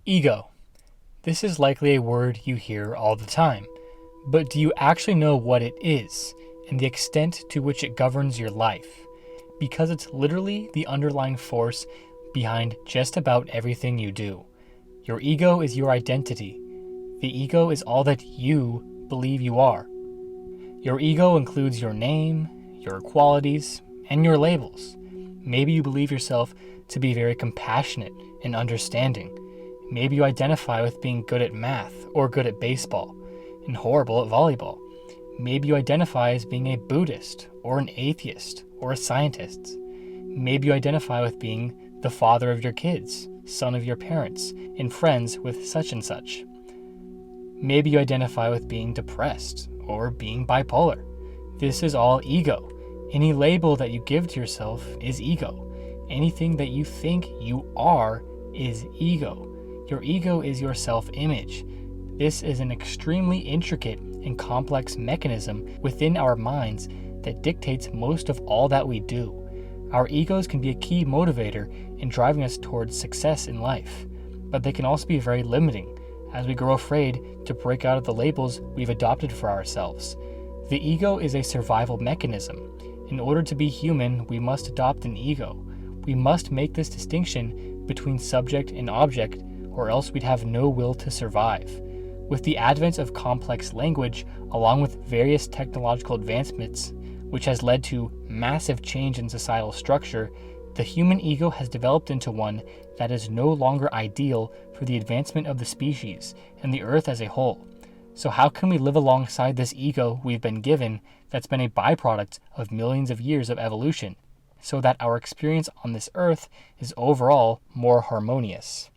Ego. This is likely a word you hear all the time, but do you actually know what it is and the extent to which it governs your life? Because it's literally the underlying force behind just about everything you do. Your ego is your identity. The ego is all that you believe you are. Your ego includes your name, your qualities, and your labels. Maybe you believe yourself to be very compassionate and understanding. Maybe you identify with being good at math or good at baseball and horrible at volleyball. Maybe you identify as being a Buddhist or an atheist or a scientist. Maybe you identify with being the father of your kids, son of your parents, and friends with such and such. Maybe you identify with being depressed or being bipolar. This is all ego. Any label that you give to yourself is ego. Anything that you think you are is ego. Your ego is your self-image. This is an extremely intricate and complex mechanism within our minds that dictates most of all that we do. Our egos can be a key motivator in driving us towards success in life, but they can also be very limiting as we grow afraid to break out of the labels we've adopted for ourselves. The ego is a survival mechanism. In order to be human, we must adopt an ego. We must make this distinction between subject and object, or else we'd have no will to survive. With the advent of complex language, along with various technological advancements, which has led to massive change in societal structure, the human ego has developed into one that is no longer ideal for the advancement of the species and the earth as a whole. So how can we live alongside this ego we've been given that's been a byproduct of millions of years of evolution, so that our experience on this earth is overall more harmonious?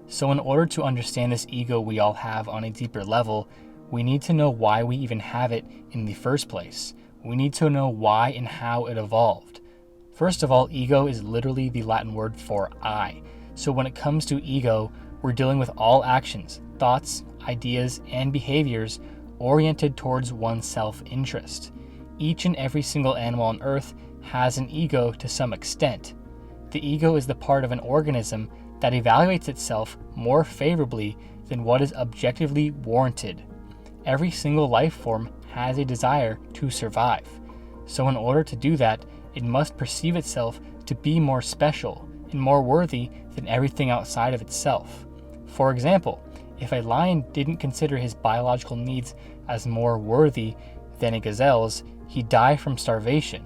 So in order to understand this ego we all have on a deeper level, we need to know why we even have it in the first place. We need to know why and how it evolved. First of all, ego is literally the Latin word for I. So when it comes to ego, we're dealing with all actions, thoughts, ideas, and behaviors oriented towards one's self-interest. Each and every single animal on Earth has an ego to some extent. The ego is the part of an organism that evaluates itself more favorably than what is objectively warranted. Every single life form has a desire to survive. So in order to do that, it must perceive itself to be more special and more worthy than everything outside of itself. For example, if a lion didn't consider his biological needs as more worthy than a gazelle's, he'd die from starvation.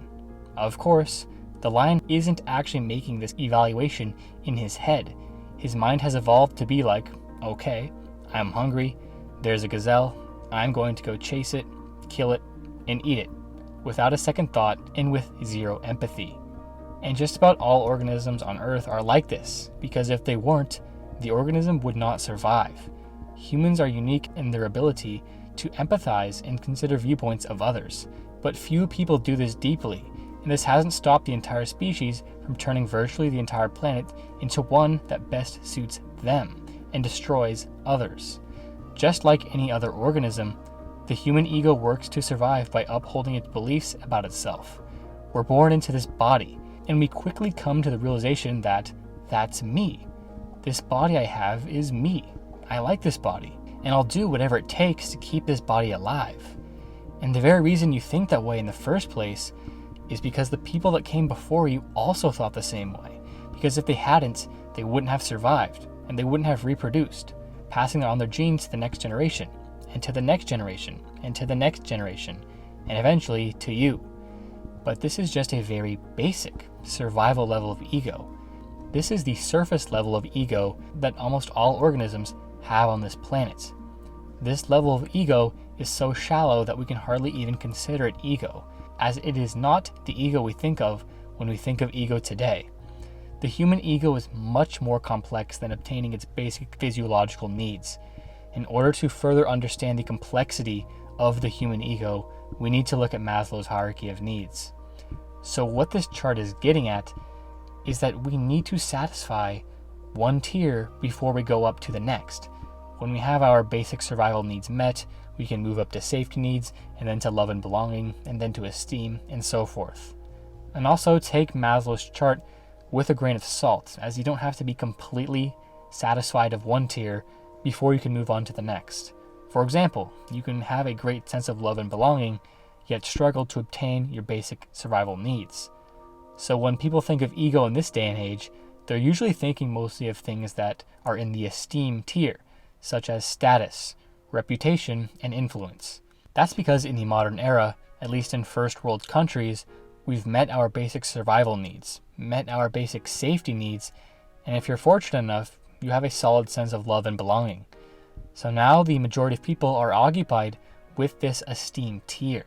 Of course, the lion isn't actually making this evaluation in his head. His mind has evolved to be like, okay, I'm hungry, there's a gazelle, I'm going to go chase it, kill it, and eat it, without a second thought and with zero empathy. And just about all organisms on Earth are like this, because if they weren't, the organism would not survive. Humans are unique in their ability to empathize and consider viewpoints of others, but few people do this deeply, and this hasn't stopped the entire species from turning virtually the entire planet into one that best suits them and destroys others. Just like any other organism, the human ego works to survive by upholding its beliefs about itself. We're born into this body, and we quickly come to the realization that that's me. This body I have is me. I like this body, and I'll do whatever it takes to keep this body alive. And the very reason you think that way in the first place is because the people that came before you also thought the same way. Because if they hadn't, they wouldn't have survived, and they wouldn't have reproduced, passing on their genes to the next generation, and to the next generation, and to the next generation, and eventually to you. But this is just a very basic survival level of ego. This is the surface level of ego that almost all organisms have on this planet. This level of ego is so shallow that we can hardly even consider it ego, as it is not the ego we think of when we think of ego today. The human ego is much more complex than obtaining its basic physiological needs. In order to further understand the complexity of the human ego, we need to look at Maslow's hierarchy of needs. So what this chart is getting at is that we need to satisfy one tier before we go up to the next. When we have our basic survival needs met, we can move up to safety needs, and then to love and belonging, and then to esteem, and so forth. And also take Maslow's chart with a grain of salt, as you don't have to be completely satisfied of one tier before you can move on to the next. For example, you can have a great sense of love and belonging, yet struggle to obtain your basic survival needs. So when people think of ego in this day and age, they're usually thinking mostly of things that are in the esteem tier, such as status, reputation, and influence. That's because in the modern era, at least in first world countries, we've met our basic survival needs, met our basic safety needs, and if you're fortunate enough, you have a solid sense of love and belonging. So now the majority of people are occupied with this esteem tier.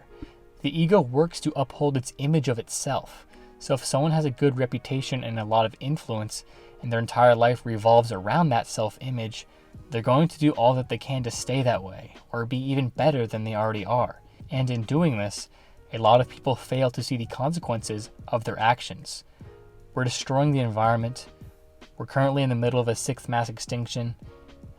The ego works to uphold its image of itself. So if someone has a good reputation and a lot of influence, and their entire life revolves around that self-image, they're going to do all that they can to stay that way, or be even better than they already are. And in doing this, a lot of people fail to see the consequences of their actions. We're destroying the environment, we're currently in the middle of a 6th mass extinction,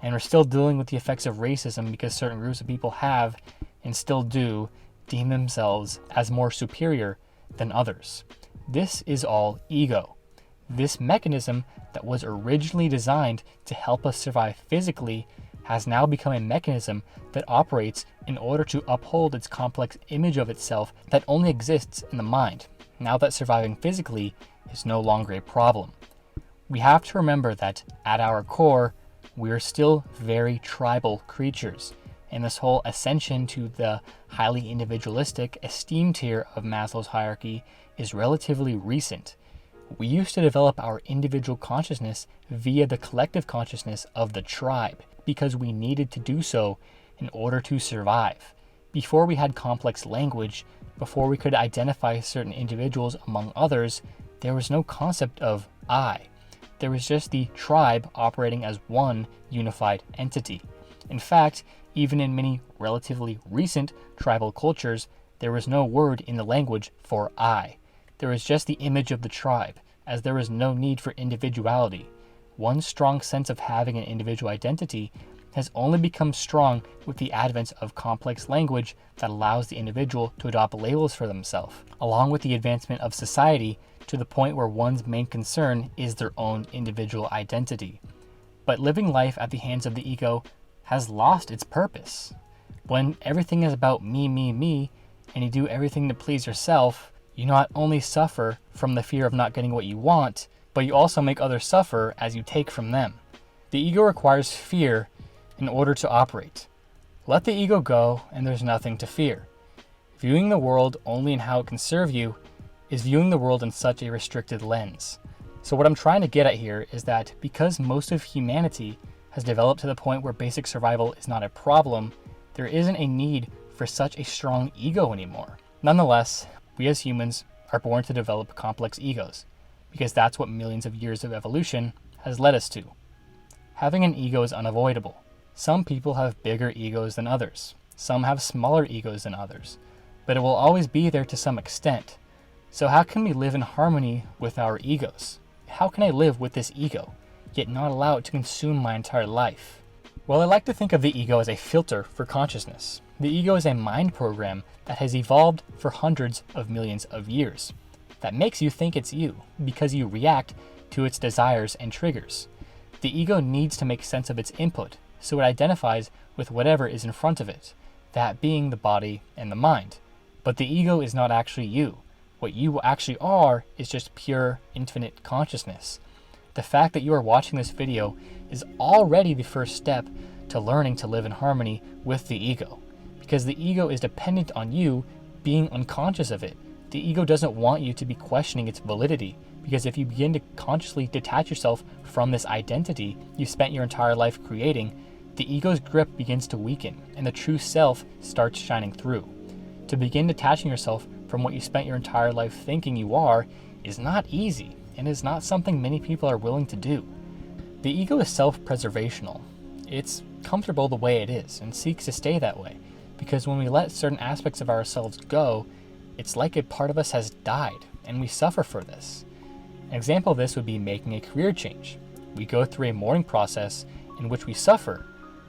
and we're still dealing with the effects of racism because certain groups of people have, and still do, deem themselves as more superior than others. This is all ego. This mechanism that was originally designed to help us survive physically has now become a mechanism that operates in order to uphold its complex image of itself that only exists in the mind, now that surviving physically is no longer a problem. We have to remember that at our core, we are still very tribal creatures, and this whole ascension to the highly individualistic esteem tier of Maslow's hierarchy is relatively recent. We used to develop our individual consciousness via the collective consciousness of the tribe because we needed to do so in order to survive. Before we had complex language, before we could identify certain individuals among others, there was no concept of I. There was just the tribe operating as one unified entity. In fact, even in many relatively recent tribal cultures, there was no word in the language for I. There was just the image of the tribe, as there was no need for individuality. One strong sense of having an individual identity has only become strong with the advent of complex language that allows the individual to adopt labels for themselves, along with the advancement of society to the point where one's main concern is their own individual identity. But living life at the hands of the ego has lost its purpose. When everything is about me, and you do everything to please yourself, you not only suffer from the fear of not getting what you want, but you also make others suffer as you take from them. The ego requires fear in order to operate. Let the ego go and there's nothing to fear. Viewing the world only in how it can serve you is viewing the world in such a restricted lens. So what I'm trying to get at here is that because most of humanity has developed to the point where basic survival is not a problem, there isn't a need for such a strong ego anymore. Nonetheless, we as humans are born to develop complex egos, because that's what millions of years of evolution has led us to. Having an ego is unavoidable. Some people have bigger egos than others. Some have smaller egos than others, but it will always be there to some extent. So how can we live in harmony with our egos? How can I live with this ego, yet not allow it to consume my entire life? Well, I like to think of the ego as a filter for consciousness. The ego is a mind program that has evolved for hundreds of millions of years. That makes you think it's you, because you react to its desires and triggers. The ego needs to make sense of its input, so it identifies with whatever is in front of it, that being the body and the mind. But the ego is not actually you. What you actually are is just pure, infinite consciousness. The fact that you are watching this video is already the first step to learning to live in harmony with the ego, because the ego is dependent on you being unconscious of it. The ego doesn't want you to be questioning its validity, because if you begin to consciously detach yourself from this identity you spent your entire life creating, the ego's grip begins to weaken and the true self starts shining through. To begin detaching yourself from what you spent your entire life thinking you are is not easy, and is not something many people are willing to do. The ego is self-preservational. It's comfortable the way it is and seeks to stay that way, because when we let certain aspects of ourselves go, it's like a part of us has died, and we suffer for this. An example of this would be making a career change. We go through a mourning process in which we suffer.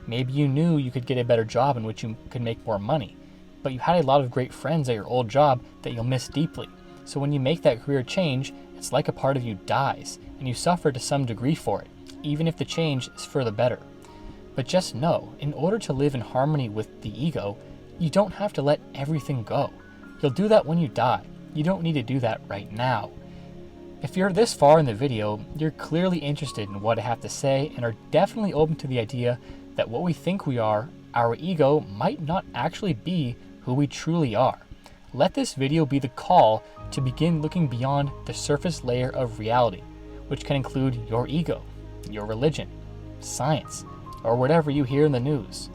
Maybe you knew you could get a better job in which you could make more money, but you had a lot of great friends at your old job that you'll miss deeply. So when you make that career change, it's like a part of you dies, and you suffer to some degree for it, even if the change is for the better. But just know, in order to live in harmony with the ego, you don't have to let everything go. You'll do that when you die. You don't need to do that right now. If you're this far in the video, you're clearly interested in what I have to say and are definitely open to the idea that what we think we are, our ego, might not actually be who we truly are. Let this video be the call to begin looking beyond the surface layer of reality, which can include your ego, your religion, science, or whatever you hear in the news.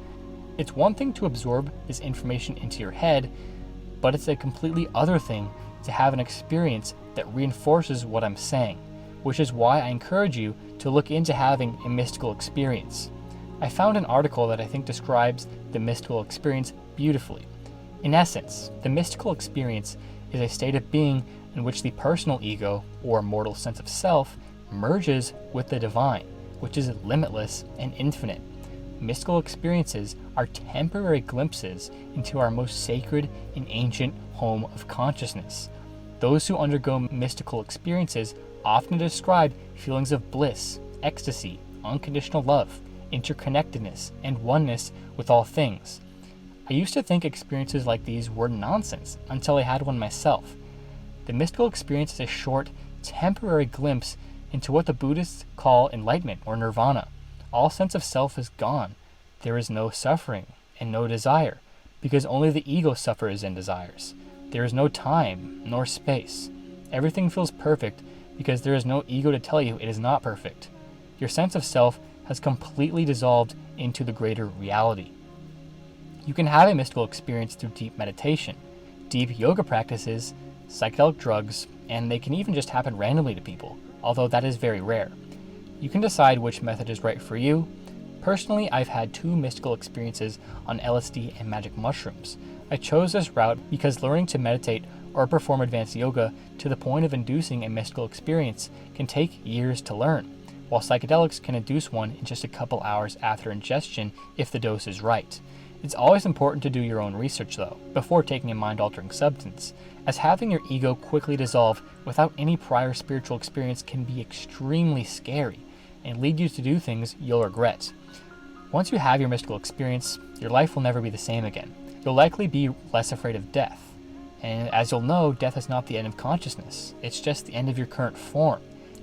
It's one thing to absorb this information into your head, but it's a completely other thing to have an experience that reinforces what I'm saying, which is why I encourage you to look into having a mystical experience. I found an article that I think describes the mystical experience beautifully. In essence, the mystical experience is a state of being in which the personal ego, or mortal sense of self, merges with the divine, which is limitless and infinite. Mystical experiences are temporary glimpses into our most sacred and ancient home of consciousness. Those who undergo mystical experiences often describe feelings of bliss, ecstasy, unconditional love, interconnectedness, and oneness with all things. I used to think experiences like these were nonsense until I had one myself. The mystical experience is a short, temporary glimpse into what the Buddhists call enlightenment or nirvana. All sense of self is gone. There is no suffering and no desire, because only the ego suffers and desires. There is no time nor space. Everything feels perfect because there is no ego to tell you it is not perfect. Your sense of self has completely dissolved into the greater reality. You can have a mystical experience through deep meditation, deep yoga practices, psychedelic drugs, and they can even just happen randomly to people, although that is very rare. You can decide which method is right for you. Personally, I've had 2 mystical experiences on LSD and magic mushrooms. I chose this route because learning to meditate or perform advanced yoga to the point of inducing a mystical experience can take years to learn, while psychedelics can induce one in just a couple hours after ingestion if the dose is right. It's always important to do your own research though, before taking a mind-altering substance, as having your ego quickly dissolve without any prior spiritual experience can be extremely scary and lead you to do things you'll regret. Once you have your mystical experience, your life will never be the same again. You'll likely be less afraid of death. And as you'll know, death is not the end of consciousness. It's just the end of your current form.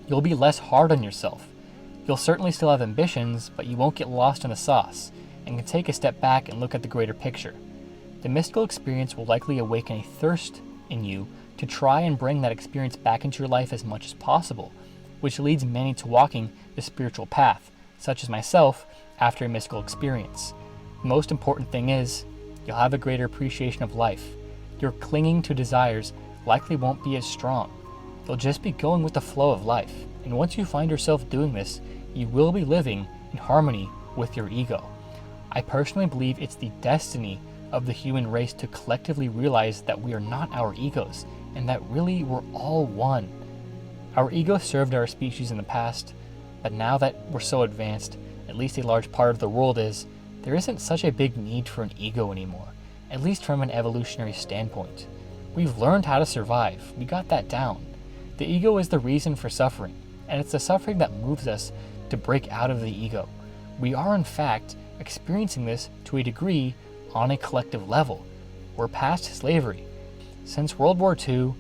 You'll be less hard on yourself. You'll certainly still have ambitions, but you won't get lost in the sauce and can take a step back and look at the greater picture. The mystical experience will likely awaken a thirst in you to try and bring that experience back into your life as much as possible, which leads many to walking the spiritual path, such as myself, after a mystical experience. The most important thing is, you'll have a greater appreciation of life. Your clinging to desires likely won't be as strong. You'll just be going with the flow of life, and once you find yourself doing this, you will be living in harmony with your ego. I personally believe it's the destiny of the human race to collectively realize that we are not our egos, and that really we're all one. Our ego served our species in the past, but now that we're so advanced, at least a large part of the world is, there isn't such a big need for an ego anymore, at least from an evolutionary standpoint. We've learned how to survive, we got that down. The ego is the reason for suffering, and it's the suffering that moves us to break out of the ego. We are in fact experiencing this to a degree on a collective level. We're past slavery. Since World War II,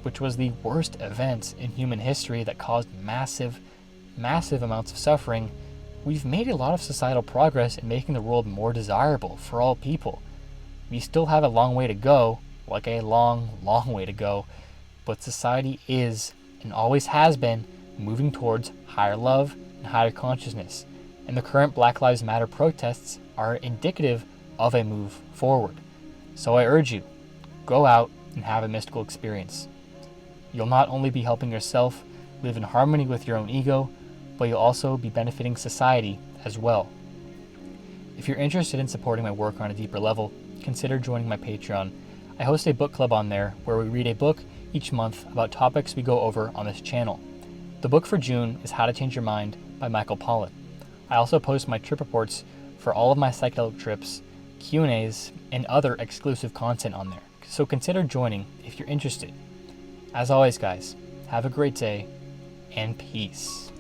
which was the worst event in human history that caused massive amounts of suffering, we've made a lot of societal progress in making the world more desirable for all people. We still have a long way to go, like a long way to go, but society is, and always has been, moving towards higher love and higher consciousness, and the current Black Lives Matter protests are indicative of a move forward. So I urge you, go out and have a mystical experience. You'll not only be helping yourself live in harmony with your own ego, but you'll also be benefiting society as well. If you're interested in supporting my work on a deeper level, consider joining my Patreon. I host a book club on there where we read a book each month about topics we go over on this channel. The book for June is How to Change Your Mind by Michael Pollan. I also post my trip reports for all of my psychedelic trips, Q&As, and other exclusive content on there. So consider joining if you're interested. As always, guys, have a great day and peace.